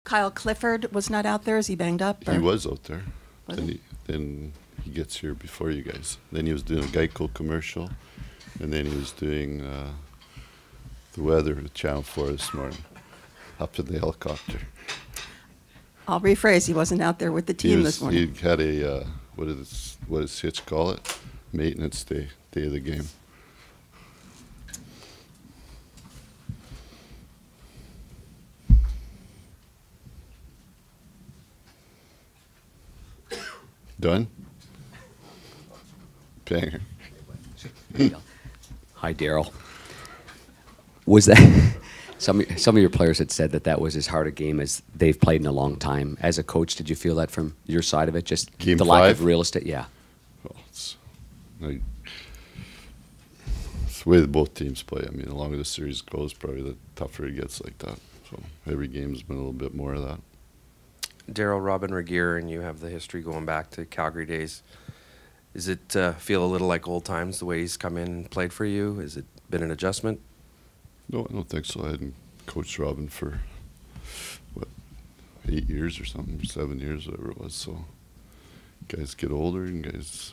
Kyle Clifford was not out there. Is he banged up? He was out there. Was Then he gets here before you guys. Then he was doing a Geico commercial, and then he was doing the weather with Channel 4 this morning, up in the helicopter. I'll rephrase. He wasn't out there with the team this morning. He had a, what does Hitch call it? Maintenance day of the game. Done? Banger. Hi, Darryl. Was that some of your players had said that was as hard a game as they've played in a long time? As a coach, did you feel that from your side of it? Just Game the 5? lack of real estate? Yeah. Well, it's the way that both teams play. I mean, the longer the series goes, probably the tougher it gets like that. So every game's been a little bit more of that. Darryl, Robin Regier, and you have the history going back to Calgary days. Does it feel a little like old times the way he's come in and played for you? Has it been an adjustment? No, I don't think so. I hadn't coached Robin for, 8 years or something, 7 years, whatever it was. So guys get older, and guys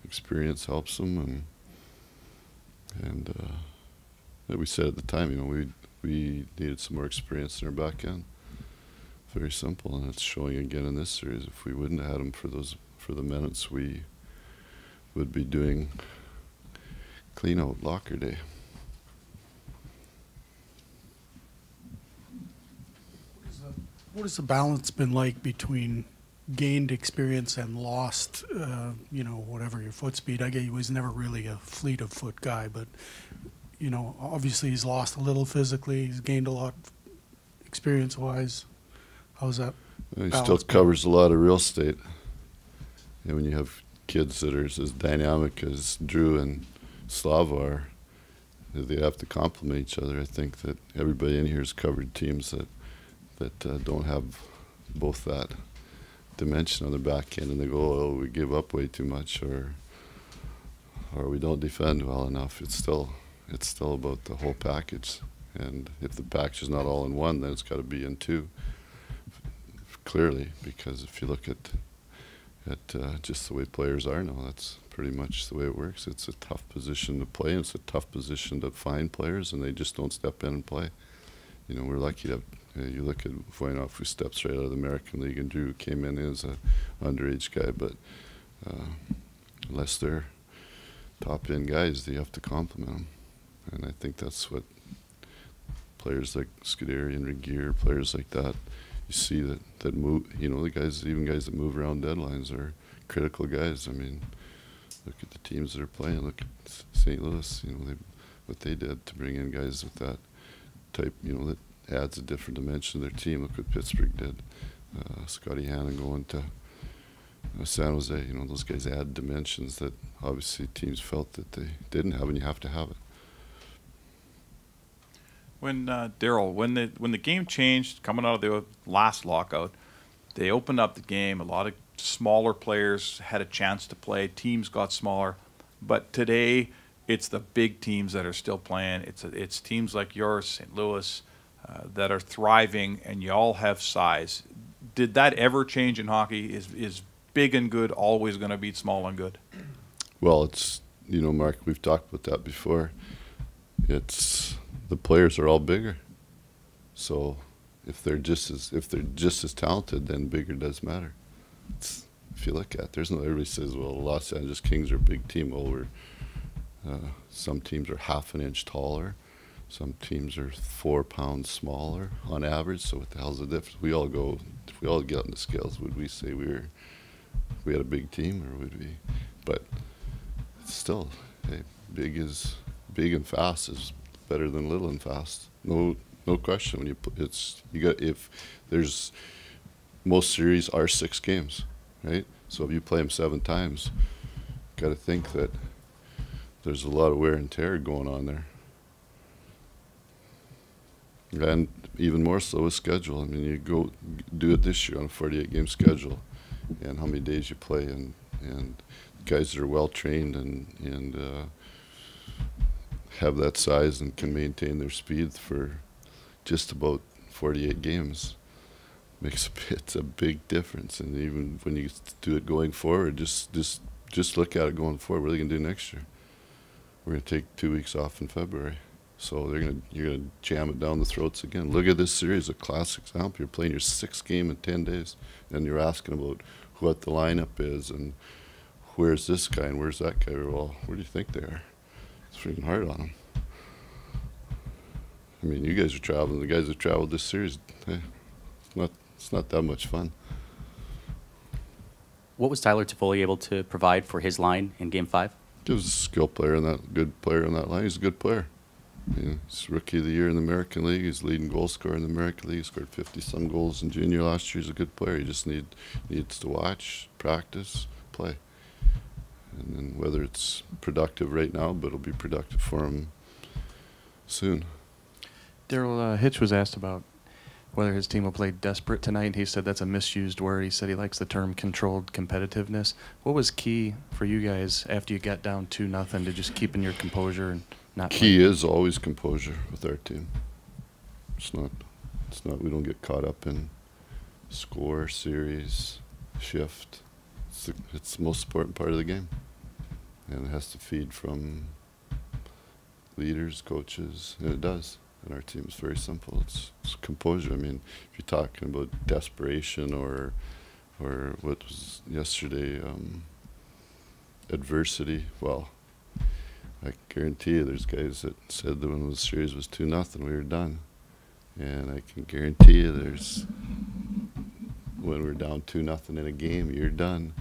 experience helps them, and we said at the time, we needed some more experience in our back end. Very simple, and it's showing again in this series. If we wouldn't have had him for the minutes, we would be doing clean out locker day. What has the balance been like between gained experience and lost, whatever your foot speed? I guess he was never really a fleet of foot guy, but, obviously he's lost a little physically. He's gained a lot experience-wise. How's that? He still covers a lot of real estate. And when you have kids that are as dynamic as Drew and Slava are, they have to complement each other. I think that everybody in here has covered teams that don't have both that dimension on their back end, and they go, oh, we give up way too much, or we don't defend well enough. It's still about the whole package. And if the package is not all in one, then it's got to be in two. Clearly, because if you look at just the way players are now, that's pretty much the way it works. It's a tough position to play, and it's a tough position to find players, and they just don't step in and play. We're lucky to have, you look at Voinov, who steps right out of the American League, and Drew came in as an underage guy, but unless they're top-end guys, you have to compliment them. And I think that's what players like Scuderi and Regier, players like that, you see that move, the guys, even guys that move around deadlines are critical guys. I mean, look at the teams that are playing. Look at St. Louis, what they did to bring in guys with that type, that adds a different dimension to their team. Look what Pittsburgh did. Scotty Hannon going to San Jose, those guys add dimensions that obviously teams felt that they didn't have, and you have to have it. When Darryl, when the game changed coming out of the last lockout, they opened up the game. A lot of smaller players had a chance to play. Teams got smaller, but today it's the big teams that are still playing. It's teams like yours, St. Louis, that are thriving, and you all have size. Did that ever change in hockey? Is big and good always going to beat small and good? Well, it's Mark, we've talked about that before. It's the players are all bigger, so if they're just as talented, then bigger does matter. If you look at, everybody says, well, the Los Angeles Kings are a big team. Well, some teams are half an inch taller, some teams are 4 pounds smaller on average. So what the hell's the difference? If we all get on the scales, would we say we had a big team, or would we? But still, hey, big and fast is better than little and fast. No question. When if there's, most series are 6 games, right? So if you play them 7 times, you got to think that there's a lot of wear and tear going on there. And even more so with schedule. I mean, you go do it this year on a 48-game schedule, and how many days you play, and guys that are well trained and have that size and can maintain their speed for just about 48 games. it's a big difference. And even when you do it going forward, just look at it going forward. What are they going to do next year? We're going to take 2 weeks off in February. So you're gonna jam it down the throats again. Look at this series, a classic example. You're playing your 6th game in 10 days, and you're asking about what the lineup is and where's this guy and where's that guy. Well, where do you think they are? It's freaking hard on them. I mean, you guys are traveling. The guys that traveled this series, it's not that much fun. What was Tyler Toffoli able to provide for his line in Game 5? He was a skill player and that good player on that line. He's a good player. He's Rookie of the Year in the American League. He's leading goal scorer in the American League. He scored 50-some goals in junior last year. He's a good player. He just needs to watch, practice, play. And then whether it's productive right now, but it'll be productive for him soon. Darryl, Hitch was asked about whether his team will play desperate tonight, and he said that's a misused word. He said he likes the term controlled competitiveness. What was key for you guys after you got down 2-0 to just keeping your composure and not Key playing? is always composure with our team. It's not, we don't get caught up in score, series, shift. It's the most important part of the game. And it has to feed from leaders, coaches, and it does. And our team is very simple. It's composure. I mean, if you're talking about desperation or what was yesterday, adversity, well, I guarantee you there's guys that said that when the series was 2-0, we were done. And I can guarantee you there's, when we're down 2-0 in a game, you're done.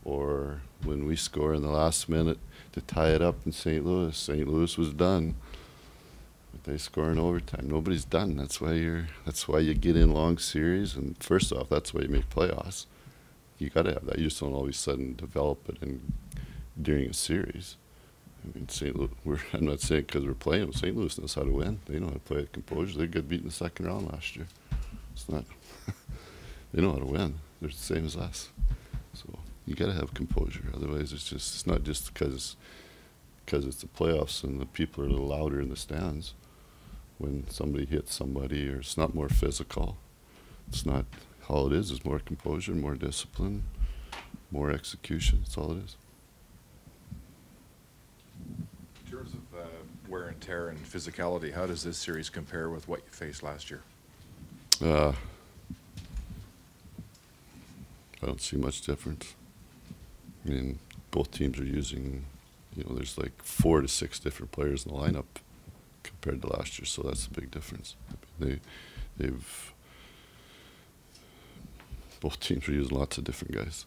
Or when we score in the last minute to tie it up in St. Louis was done. But they score in overtime. Nobody's done. That's why you get in long series. And first off, that's why you make playoffs. You got to have that. You just don't all of a sudden develop it during a series. I mean, St. Louis, I'm not saying because we're playing them. St. Louis knows how to win. They know how to play with composure. They got beat in the 2nd round last year. It's not. They know how to win. They're the same as us. So you got to have composure. Otherwise, it's not just because it's the playoffs and the people are a little louder in the stands when somebody hits somebody, or it's not more physical. It's not. All it is more composure, more discipline, more execution. That's all it is. In terms of wear and tear and physicality, how does this series compare with what you faced last year? I don't see much difference. I mean, both teams are using, there's like 4 to 6 different players in the lineup compared to last year, so that's a big difference. I mean, both teams are using lots of different guys.